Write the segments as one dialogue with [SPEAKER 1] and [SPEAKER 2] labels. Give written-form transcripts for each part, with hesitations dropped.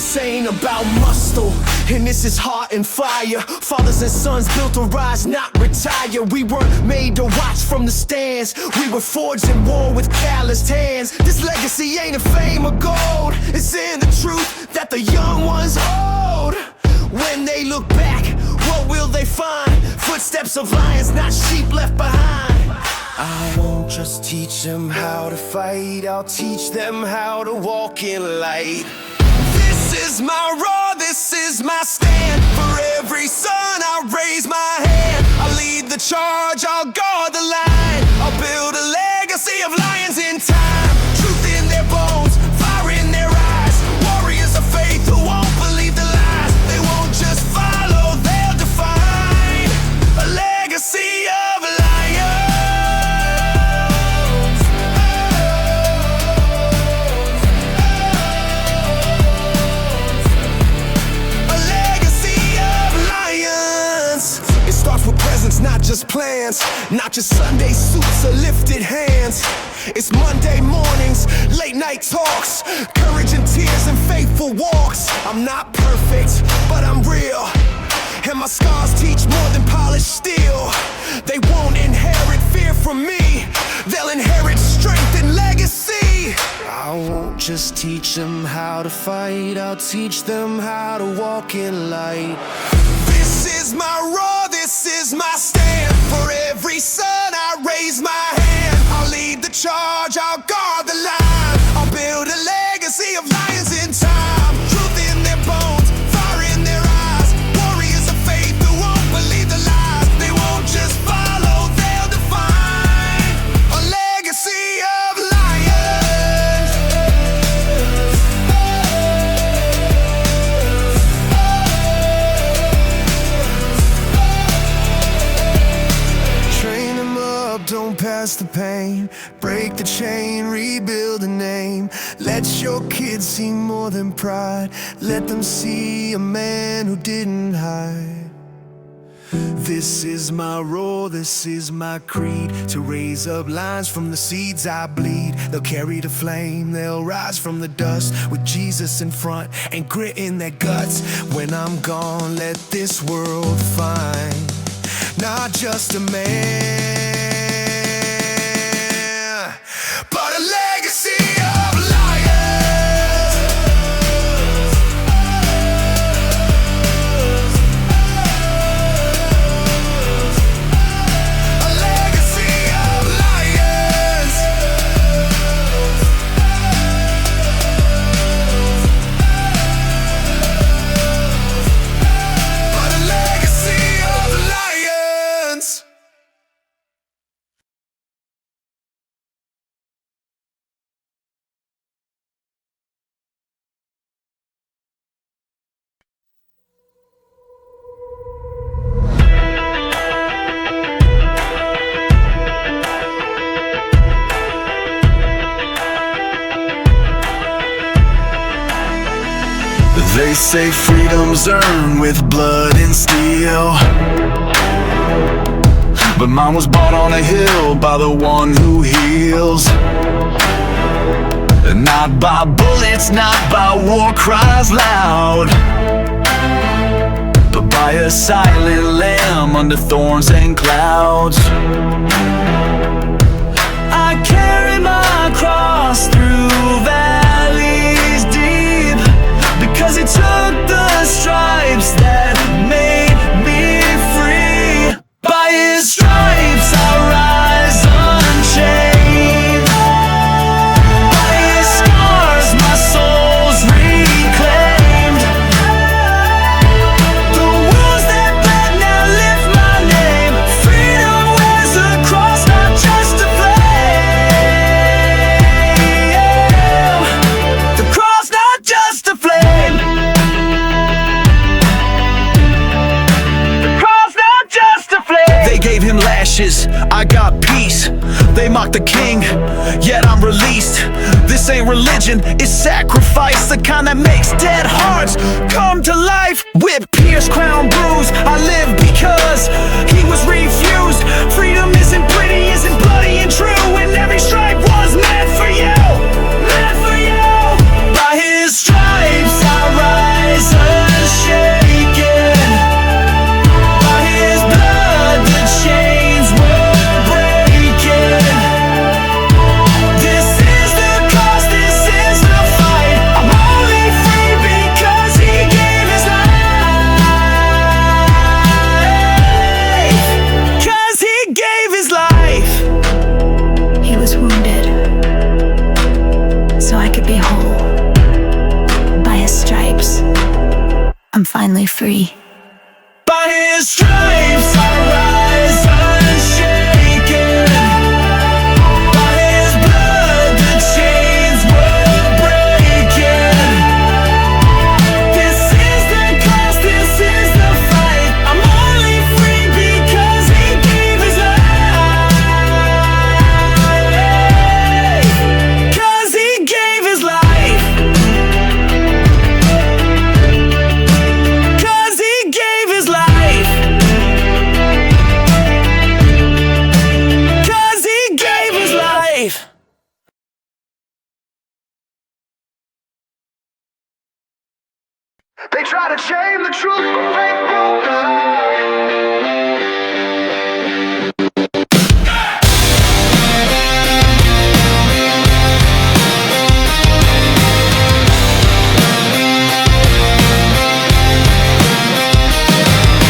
[SPEAKER 1] This ain't about muscle, and this is heart and fire. Fathers and sons built to rise, not retire. We weren't made to watch from the stands. We were forged in war with calloused hands. This legacy ain't in fame or gold. It's in the truth that the young ones hold. When they look back, what will they find? Footsteps of lions, not sheep left behind. I won't just teach them how to fight, I'll teach them how to walk in light. This is my roar, this is my stand. For every son I'll raise my hand. I'll lead the charge, I'll guard the line. I'll build a legacy of lions in time. Truth in their bones, fire in their eyes. Warriors of faith who won't believe the lies. They won't just follow, they'll define a legacy of lions. Not just plans, not just Sunday suits or lifted hands. It's Monday mornings, late night talks, courage and tears and faithful walks. I'm not perfect, but I'm real, and my scars teach more than polished steel. They won't inherit fear from me, they'll inherit strength and legacy. I won't just teach them how to fight, I'll teach them how to walk in light. This is my roar, this is my stand. For every son I raise my hand. I'll lead the charge, I'll guard the line. I'll build a legacy of lions in time. Truth in their bones, fire in their eyes. Warriors of faith who won't believe the lies. They won't just follow, they'll define a legacy of lions. Train them up, don't pass the pain. Break the chain, rebuild a name. Let your kids see more than pride. Let them see a man who didn't hide. This is my roar, this is my creed. To raise up lines from the seeds I bleed. They'll carry the flame, they'll rise from the dust. With Jesus in front and grit in their guts. When I'm gone, let this world find not just a man, but a legacy of lions. A legacy of lions. But a legacy of lions. They say freedom's earned with blood and steel, but mine was bought on a hill by the one who heals. Not by bullets, not by war cries loud, but by a silent lamb under thorns and clouds. I carry my cross through valleys deep, because he took the stripes that made me free. By his stripes I rise unchained. By his scars my soul's reclaimed. The wounds that bled now lift my name. Freedom wears a cross, not just a flame. The cross, not just a flame. They gave him lashes, I got peace. They mocked the king, yet I'm released. This ain't religion, it's sacrifice. The kind that makes dead hearts come to life. Whip, pierce, crown, bruise. I live because he was refused. Freedom isn't pretty, isn't bloody and true. And every stripe was meant for you. Meant for you. By his stripes I rise.
[SPEAKER 2] was wounded so I could be whole. By his stripes, I'm finally free.
[SPEAKER 1] By his stripes I rise unshaken. By his blood the chains were breaking. This is the cost, this is the fight. I'm only free because he gave his life. 'Cause he gave his life. 'Cause he gave his life. 'Cause he gave his life. They try to chain the truth, but faith won't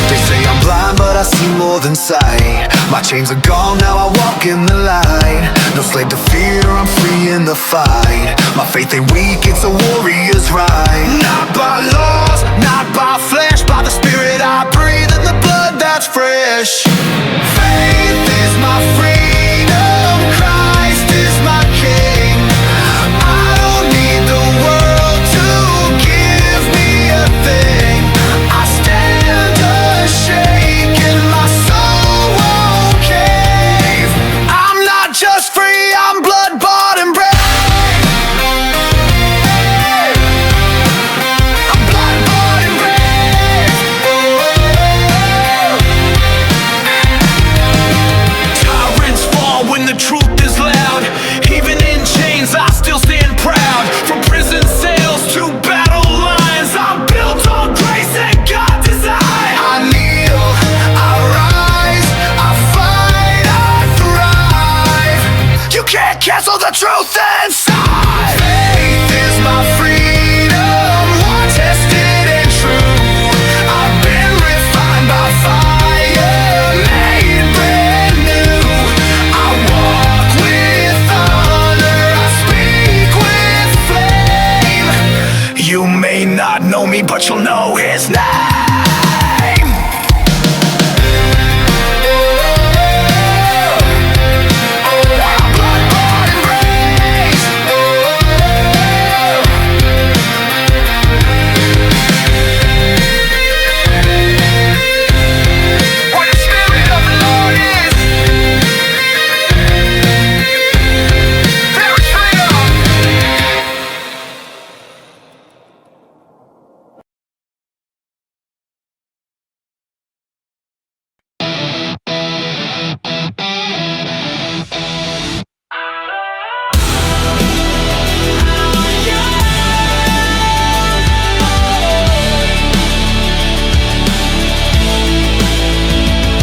[SPEAKER 1] They say I'm blind, but I see more than sight. My chains are gone, now I walk in the light. No slave to fear, I'm free in the fight. My faith ain't weak, it's a warrior's right. Not by laws, not by flesh, by the spirit I breathe and the blood that's fresh. Faith is my freedom, Christ is my king. I don't need the world to give me a thing. I stand unshaken, my soul won't cave. I'm not just free, I'm blood bought and brave. I'm blood bought and brave. Tyrants fall when the truth is loud. Even in chains I still stand proud. From prison cells to battle lines, I'm built on grace and God design. I kneel, I rise, I fight, I thrive. You can't cancel the truth inside. Faith is my freedom, war tested and true. I've been refined by fire, made brand new. I walk with honor, I speak with flame. You may not know me, but you'll know his name. Blood bought and raised. Where the spirit of the Lord is, there is freedom.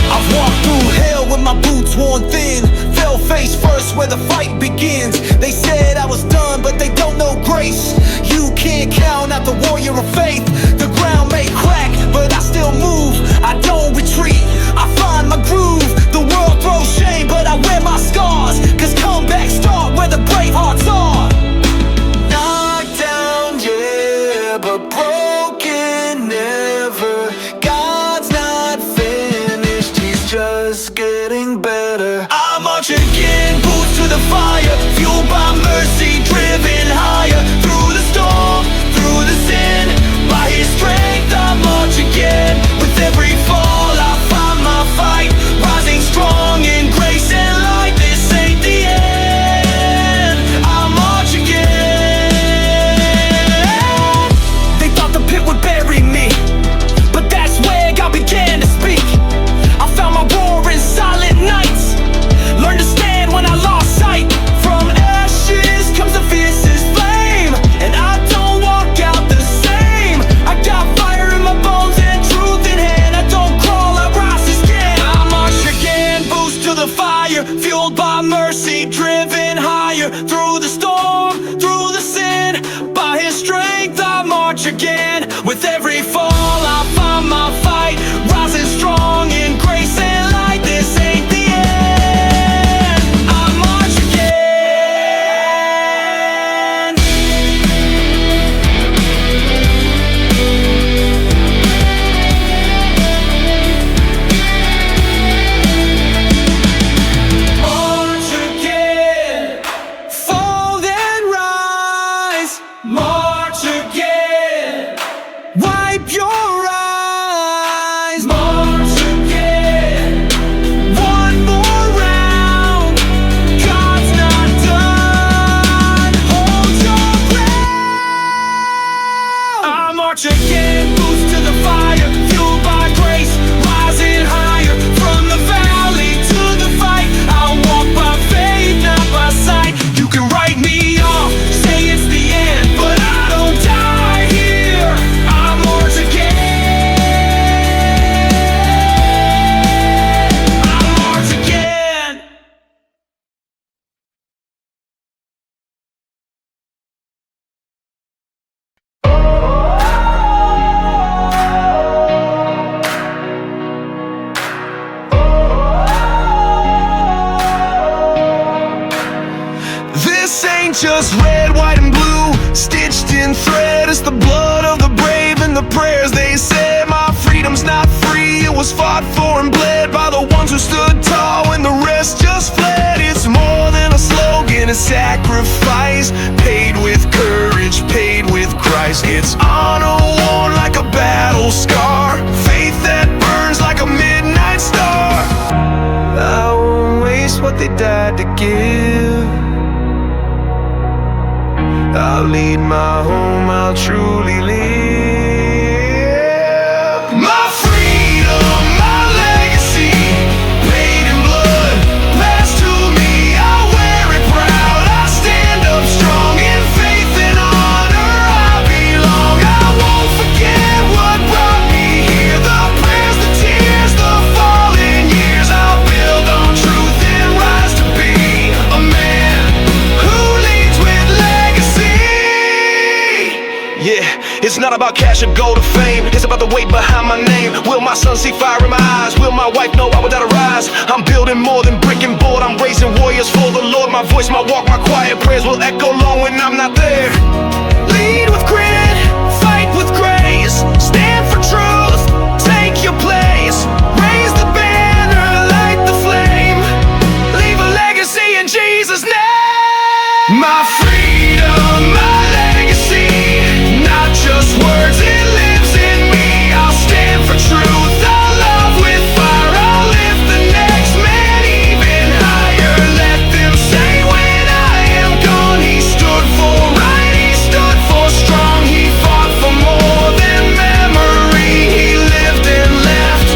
[SPEAKER 1] I've walked through hell with my boots worn thin. Fell face first where the fight begins. They said I was done, but they don't know grace. You can't count out the warrior of faith. The ground may crack, but I still move. I don't retreat, I find my groove. The world throws shame, but I wear my scars. 'Cause comebacks start where the brave hearts are. Knocked down, yeah, but broken never. God's not finished, he's just getting better. I march again, boots to the fire, fueled by mercy, driven higher. Through the storm, through the sin, by his strength I march again. With every fall I find my fight, rising strong in grace and light. This ain't the end, I march again. They thought the pit would bury me, but that's where God began to speak. I found my roar in silent nights, learned to stand when I lost sight. From ashes comes the fiercest flame, and I don't walk out the same. I got fire in my bones and truth in hand. I don't crawl, I rise again. I march again, boost to the fire, fueled by mercy, driven higher. Through the storm, through the sin, by his strength I march again. With every fall I find my fight, rising strong in grace and light. This ain't the end, I march again. ain't just red, white, and blue, stitched in thread. It's the blood of the brave and the prayers they said. My freedom's not free, it was fought for and bled by the ones who stood tall when the rest just fled. It's more than a slogan, a sacrifice, paid with courage, paid with Christ. It's honor worn like a battle scar, faith that burns like a midnight star. I won't waste what they died to give. I'll lead my home, I'll truly live. My freedom, my legacy, paid in blood, passed to me. I wear it proud, I stand up strong in faith and honor. I belong, I won't forget what brought me here. The prayers, the tears, the fallen years. I'll build on truth and rise to be a man who leads with legacy. Yeah, it's not about cash or gold or fame, it's about the weight behind my name. Will my son see fire in my eyes? Will my wife know I without a rise? I'm building more than brick and board, I'm raising warriors for the Lord. My voice, my walk, my quiet prayers will echo long when I'm not there. Lead with grit, fight with grace, stand for truth, take your place. Raise the banner, light the flame, leave a legacy in Jesus' name. My freedom, my legacy, not just words, it lives in me. I'll stand for truth, I'll love with fire, I'll lift the next man even higher. Let them say when I am gone, he stood for right, he stood for strong, he fought for more than memory, he lived and left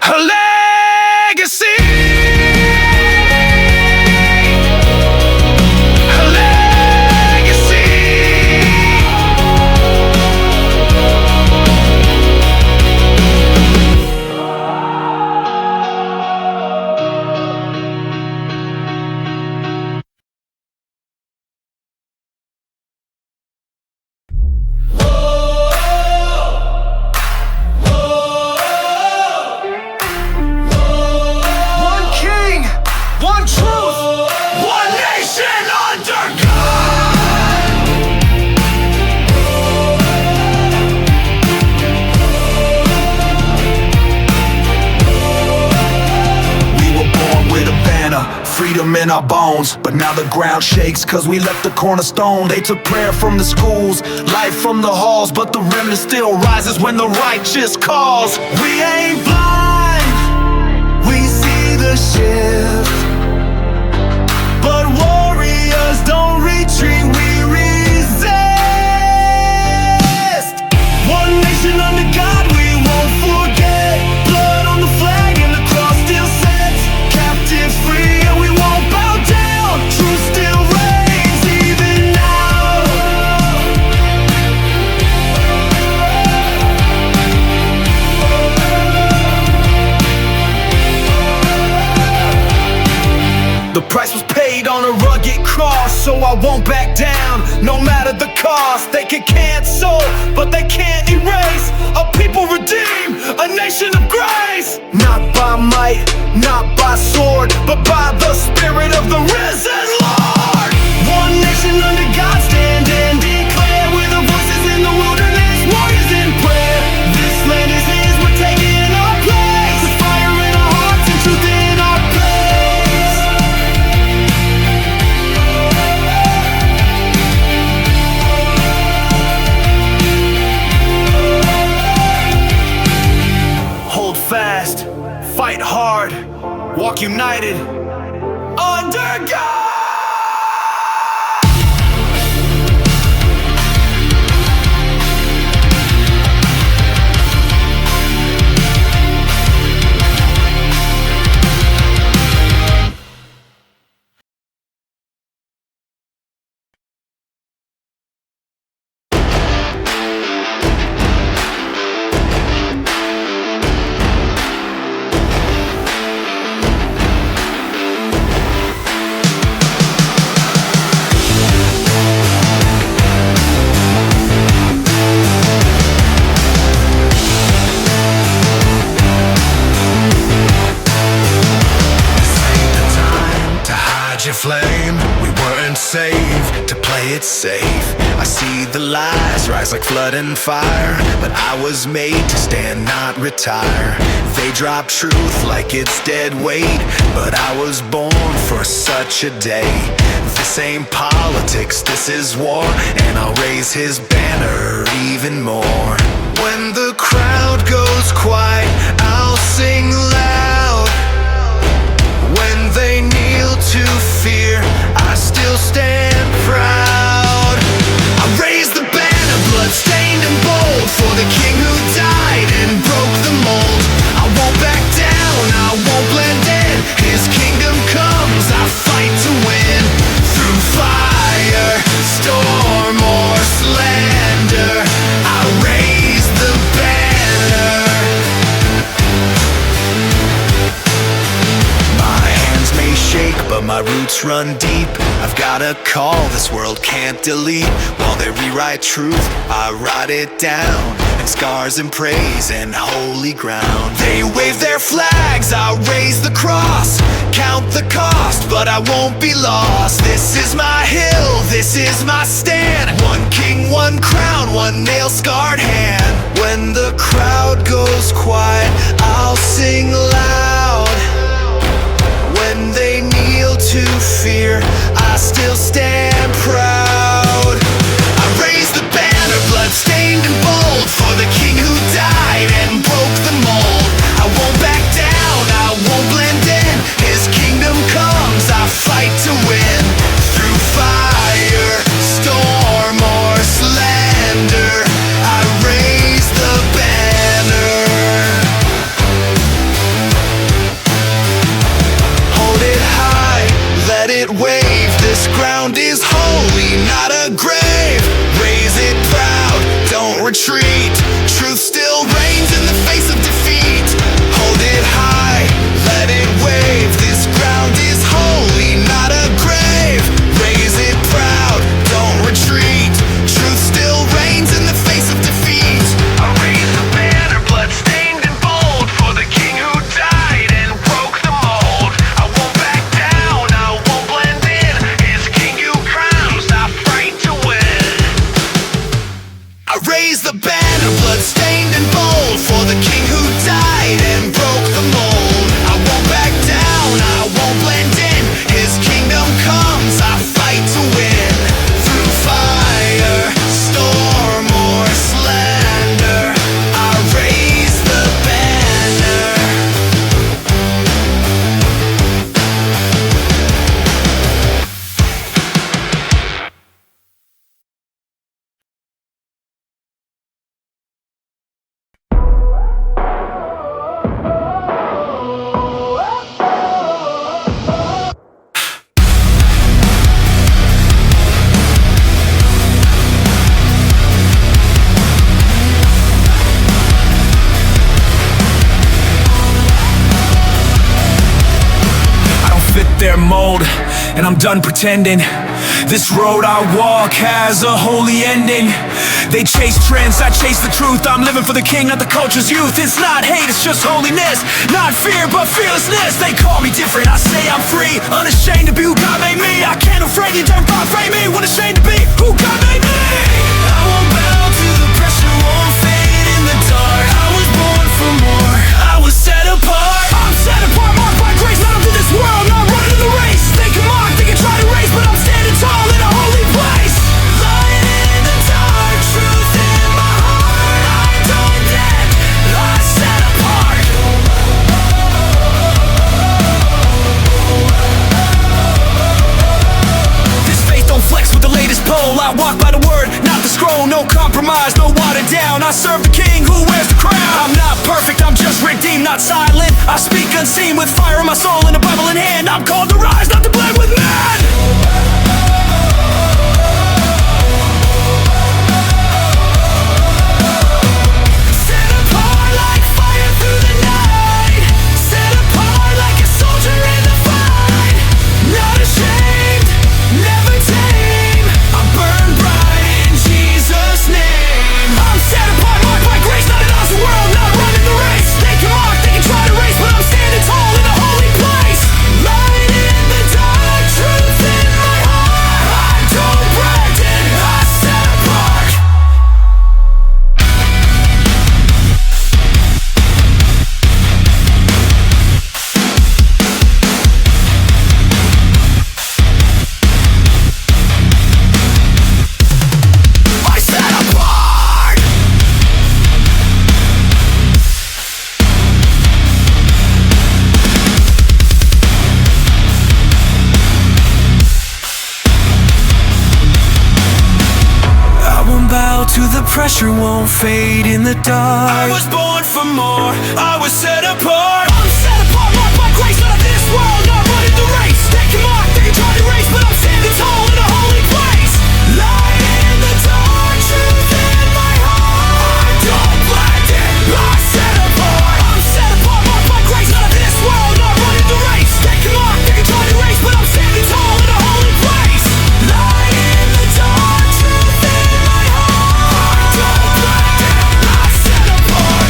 [SPEAKER 1] a legacy. One king, one truth, one nation under God. We were born with a banner, freedom in our bones, but now the ground shakes cause we left the cornerstone. They took prayer from the schools, life from the halls, but the remnant still rises when the righteous calls. We ain't blind, we see the shift, but warriors don't retreat, we resist. One nation under God, we won't forget. Blood on the flag and the cross still sets captives free, and we won't bow down. Truth still reigns even now. The price was paid on a rugged cross, so I won't back down, no matter the cost. They can cancel, but they can't erase a people redeemed, a nation of grace. Not by might, not by sword, but by the Spirit of the risen Lord. One nation under God, stand and declare. We're the voices in the wilderness, warriors in prayer. This land is His, we're taking our place, with fire in our hearts and truth in our place. Hold fast, fight hard, walk united under God. flame. We weren't saved to play it safe. I see the lies rise like flood and fire, but I was made to stand, not retire. They drop truth like it's dead weight, but I was born for such a day. This ain't politics, this is war, and I'll raise his banner even more. When the crowd goes quiet, I'll sing loud. When they kneel to fear, I still stand proud. I raise the banner, blood-stained and bold, for the king who died and broke the mold. I won't back down, I won't blend in. His kingdom comes, I fight to win. Through fire, storm, or slander, I raise the banner. My hands may shake, but my roots run deep. I've got a call this world can't delete. While they rewrite truth, I write it down. And scars and praise and holy ground. They wave their flags, I raise the cross. Count the cost, but I won't be lost. This is my hill, this is my stand. One king, one crown, one nail-scarred hand. When the crowd goes quiet, I'll sing loud. When they kneel to fear, I still stand proud. I raise the banner, blood-stained and bold, for the king who died and broke the mold. I won't back down, I won't blend in. His kingdom comes, I fight to win. Through fire, storm, or slander, I raise the banner. Hold it high, let it wave. This ground is holy, not a grave. Raise it proud, don't retreat. Truth still reigns in the face of defeat. Hold it high, let it wave. This ground is holy, not a grave. Raise it proud, don't retreat. Truth still reigns in the face of defeat. I raise the banner, blood-stained and bold, for the king who died and broke the mold. I won't back down, I won't blend in. His king who crowns, I fight to win. I raise the banner, blood-stained and bold, for the king who died and broke the mold. I won't back down, I won't blend in. His kingdom comes, I fight to win. Through fire, storm, or slander, I raise the banner. Their mold, and I'm done pretending. This road I walk has a holy ending. They chase trends, I chase the truth. I'm living for the king, not the culture's youth. It's not hate, it's just holiness. Not fear, but fearlessness. They call me different, I say I'm free. Unashamed to be who God made me. I can't afraid you don't frame me. What ashamed to be who God made me. I won't bow to the pressure, won't fade in the dark. I was born for more, I was set apart. I'm set apart, marked by grace, not of this world, not running the race. They can mock, they can try to race, but I'm standing tall in a holy place. Lying in the dark, truth in my heart. I don't dead, I set apart. This faith don't flex with the latest pole. I walk by the word, not the scroll. No compromise, no watered down. I serve the king who wears the crown. I'm not perfect, I'm just redeemed, not silent. I speak unseen with fire in my soul and a Bible in hand. I'm called to rise, not to blend with men. Set apart like fire through the night. Set apart like a soldier in the fight. Not ashamed, never tame. I burn bright in Jesus' name. I'm set apart, marked by grace, not an awesome world, not running the race. They can mock, they can try to race, but I'm standing tall in a holy place. Light in the dark, to the pressure won't fade in the dark. I was born for more, I was set apart. I'm set apart, marked by grace, not of this world, not running the race. They can mock, they can try to race, but I'm standing tall in a holy place. Light in the dark, truth in my heart. I don't blend in, I'm set apart. I'm set apart, marked by grace, not of this world, not running the race. They can mock, they can try to race, but I'm standing tall in a holy place. Light in the dark, truth in my heart. I don't blend in, I'm set apart.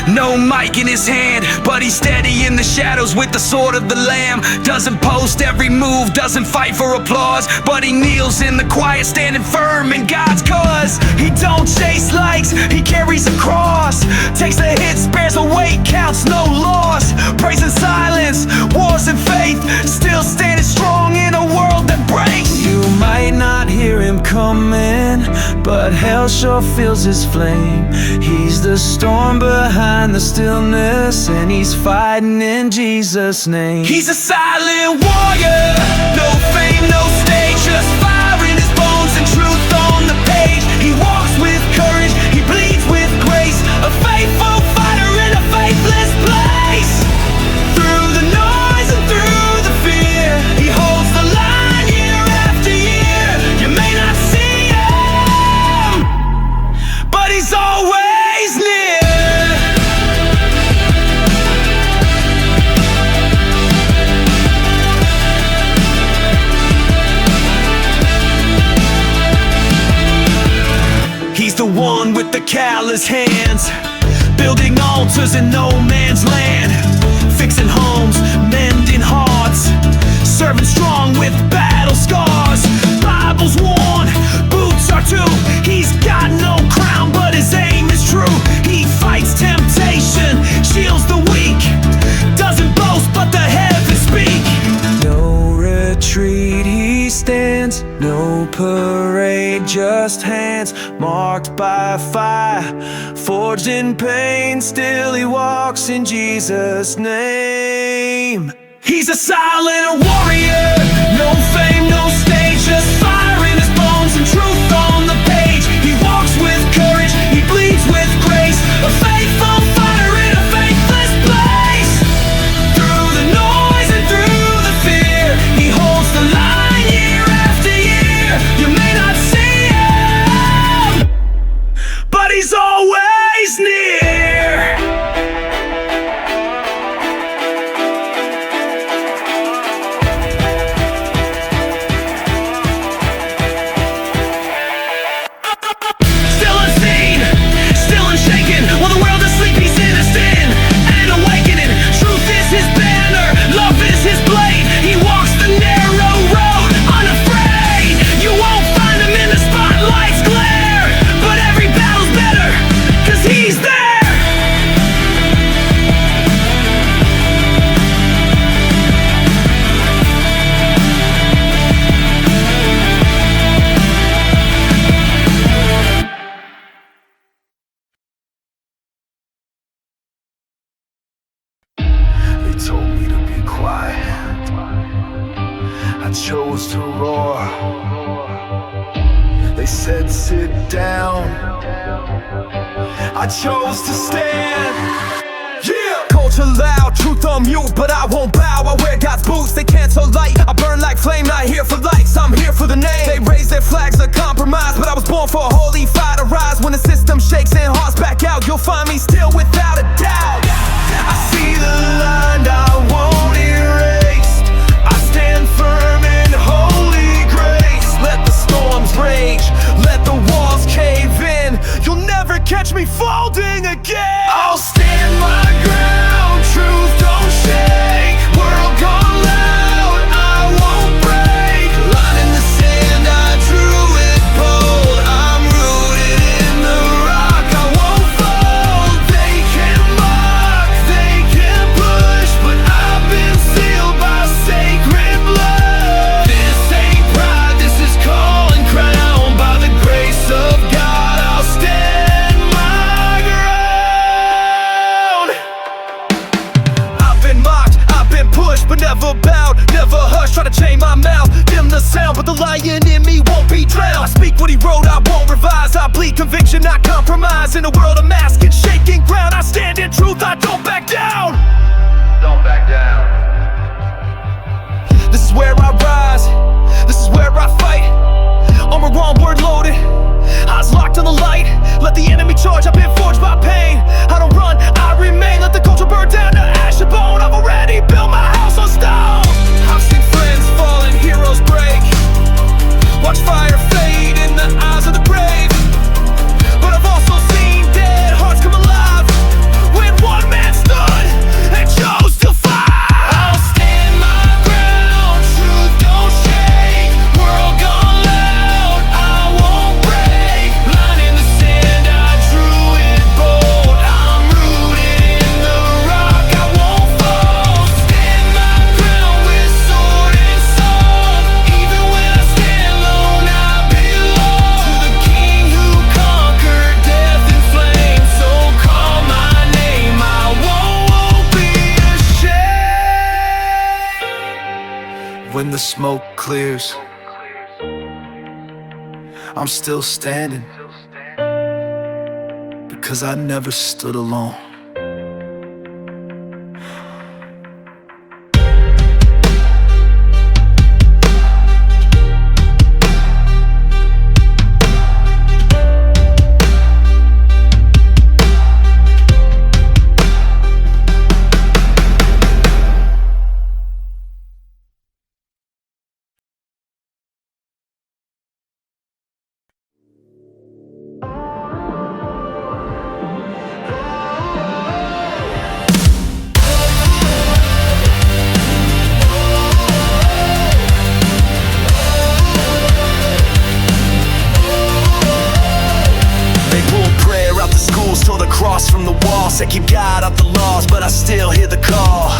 [SPEAKER 1] No mic in his hand, but he's steady in the shadows with the sword of the Lamb. Doesn't post every move, doesn't fight for applause, but he kneels in the quiet, standing firm in God's cause. He don't chase likes, he carries a cross. Takes the hits, bears the weight, counts no loss. Praise in silence, wars in faith, still standing strong in a world that breaks. You might not hear him coming, but hell sure feels his flame. He's the storm behind the stillness, and he's fighting in Jesus' name. He's a silent warrior, no fame, no stage, just fire in his bones and truth on the page. He walks with courage, he bleeds with grace, a faithful fighter in a faithless place. Through the noise and through the fear, he holds the line year after year. You may not see him, but he's always near. He's the one with the callous hands, building altars in no man's land, fixing homes, mending hearts, serving strong with battle scars. Bible's worn, boots are too. He's got no crown, but his aim is true. He fights temptation, shields the weak, doesn't boast, but the heavens speak. No retreat he stands, no parade, just hands marked by fire, forged in pain. Still he walks in Jesus' name. He's a silent warrior, no fame, no stage, just fire in his bones and truth on the page. He walks with courage, he bleeds with grace, a faithful fighter in a faithless place. Through the noise and through the fear, he holds the line year after year. You may not see him, but he's always near. Still unseen, still unshaken, while the world is asleep, he's innocent and awakening. Truth is his banner, love is his blade. He walks the narrow road, unafraid. You won't find him in the spotlight's glare, but every battle's better, 'cause he's there. They told me to be quiet, I chose to roar. They said sit down, I chose to stand. Yeah! Culture loud, truth on mute, but I won't bow. I wear God's boots, they cancel light. I burn like flame, not here for likes, I'm here for the name. They raise their flags of compromise, but I was born for a holy fire to rise. When the system shakes and hearts back out, you'll find me still without a doubt. I see the line I won't erase, I stand firm in holy grace. Let the storms rage, let the walls cave in, you'll never catch me folding again. I'll stand my ground, truth don't shake. World gone loud, I won't break. Line in the sand, I drew it bold. I'm rooted sound, but the lion in me won't be drowned. I speak what he wrote, I won't revise. I bleed conviction, not compromise. In a world of mask and shaking ground, I stand in truth, I don't back down.
[SPEAKER 3] Don't back down.
[SPEAKER 1] This is where I rise, this is where I fight. Armor on, word loaded, eyes locked on the light. Let the enemy charge, I've been forged by pain. I don't run, I remain. Let the culture burn down to ash and bone. I've already built my house on stone. I've seen friends fall and heroes break. Watch fire fade in the eyes of the brave. But I've also seen dead hearts come alive when one man stood and chose to fight. I'll stand my ground, truth don't shake. World gone loud, I won't break. Line in the sand, I drew it bold. I'm rooted in the rock, I won't fall. Stand my ground with sword and song. Even when I stand alone, I belong to the King who conquered death and flame. So call my name, I won't be ashamed. When the smoke clears, I'm still standing, because I never stood alone. From the walls, say keep God out the laws, but I still hear the call.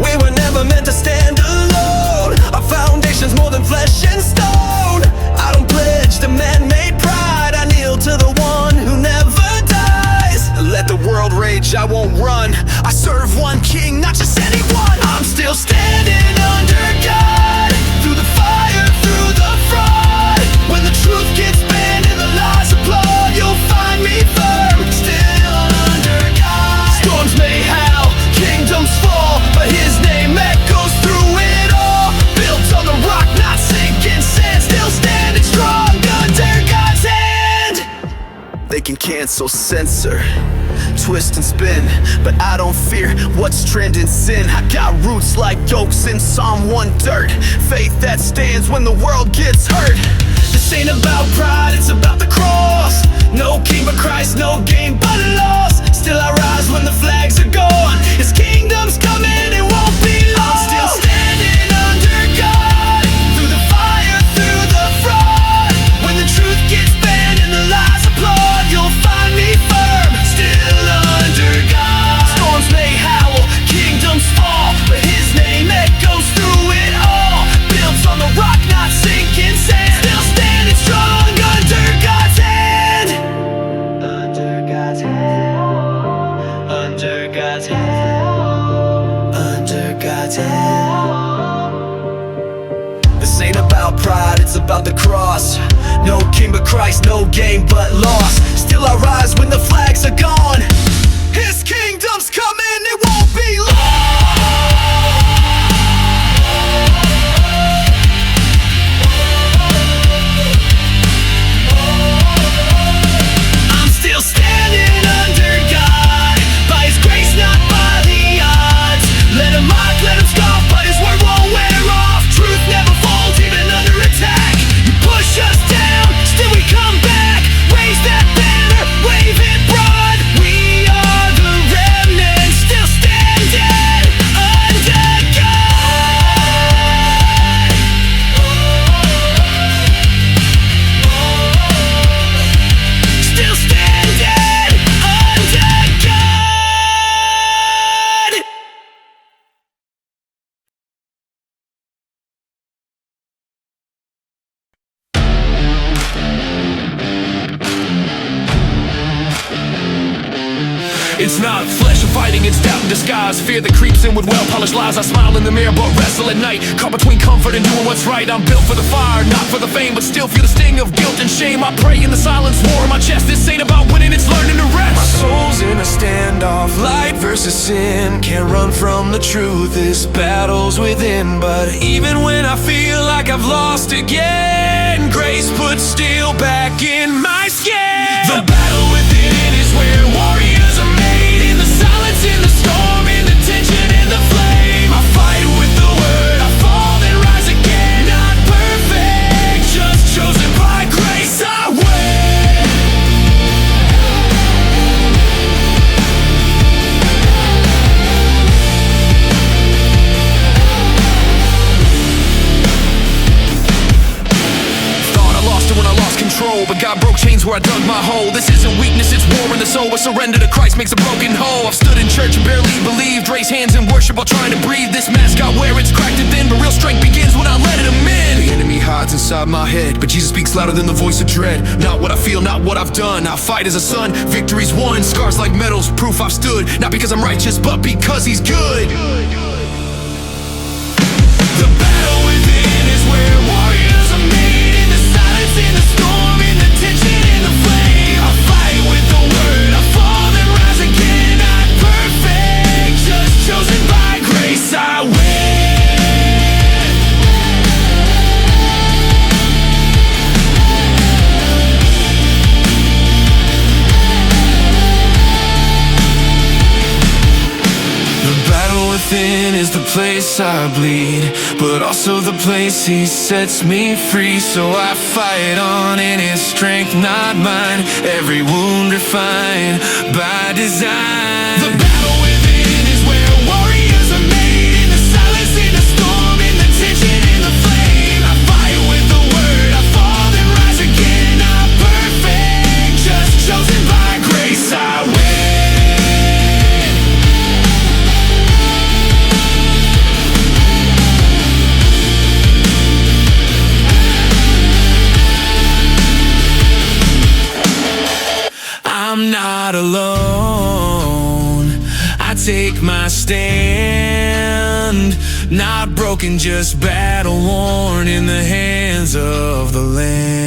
[SPEAKER 1] We were never meant to stand alone. Our foundation's more than flesh and stone. I don't pledge to man-made pride. I kneel to the one who never dies. Let the world rage, I won't run. I serve one king, not just anyone. I'm still standing under God, through the fire, through the fraud. When the truth gets banned and the lies applaud, you'll find me firm, still under God. Storms may howl, kingdoms fall, but his name echoes through it all. Built on the rock, not sinking sand, still standing strong under God's hand. They can cancel, censor, twist and spin, but I don't fear what's trending sin. I got roots like oaks in Psalm 1 dirt, faith that stands when the world gets hurt. This ain't about pride, it's about the cross. No king but Christ, no game but loss. Still I rise when the flags are gone. His kingdom's coming, it won't be long. I'm still standing under God, through the fire, through the fraud. When the truth gets banned and the lies applaud, you'll find me firm, still under God. Storms may howl, kingdoms fall, but his name echoes through it all. Built on the rock, not sinking sand, still standing strong under God's hand. Under God's hand. Under God's hand. Under God's hand. This ain't about pride, it's about the cross. No king but Christ, no game but loss. Still I rise when the flags are gone. His kingdom's coming, it won't be long. I'm still standing under God, by his grace, not by the odds. Let him mock, let him scoff, but his word won't wear off. Truth never falls, even under attack. You push us down, still we come back. Raise that banner, wave it broad. We are the remnant, still standing under God. Still standing under God. It's not flesh and
[SPEAKER 4] fighting, it's doubt in disguise. Fear that creeps in with well-polished lies. I smile in the mirror but wrestle at night, caught between comfort and doing what's right. I'm built for the fire, not for the fame, but still feel the sting of guilt and shame. I pray in the silence, war in my chest. This ain't about winning, it's learning to rest.
[SPEAKER 1] My soul's in a standoff, light versus sin. Can't run from the truth, this battle's within. But even when I feel like I've lost again, grace puts steel back in my skin. The battle within is where warriors are made. In the silence, in the storm, in the tension, in the flame. I fight with the word, I fall then rise again. Not perfect, just chosen by grace. I win.
[SPEAKER 4] Thought I lost it when I lost control, but God broke chains where I dug my hole. This isn't weakness, it's war in the soul. A surrender to Christ makes a broken whole. I've stood in church and barely believed, raised hands in worship while trying to breathe. This mask I wear, it's cracked and thin, but real strength begins when I let it in. The enemy hides inside my head, but Jesus speaks louder than the voice of dread. Not what I feel, not what I've done. I fight as a son, victory's won. Scars like medals, proof I've stood. Not because I'm righteous, but because he's good. The battle within is where warriors are made. In the silence, in the storm, in the tension, in the flame. I fight with the word, I fall then rise again. Not perfect, just chosen by grace. I win. The battle within is the place I bleed, but also the place he sets me free. So I fight on in his strength, not mine. Every wound refined by design. The battle within is where warriors are made. In the silence, in the storm, in the tension, in the flame. I fight with the word, I fall then rise again. Not perfect, just chosen by grace. I win. I'm not alone, I take my stand. Not broken, just battle worn in the hands of the Lamb.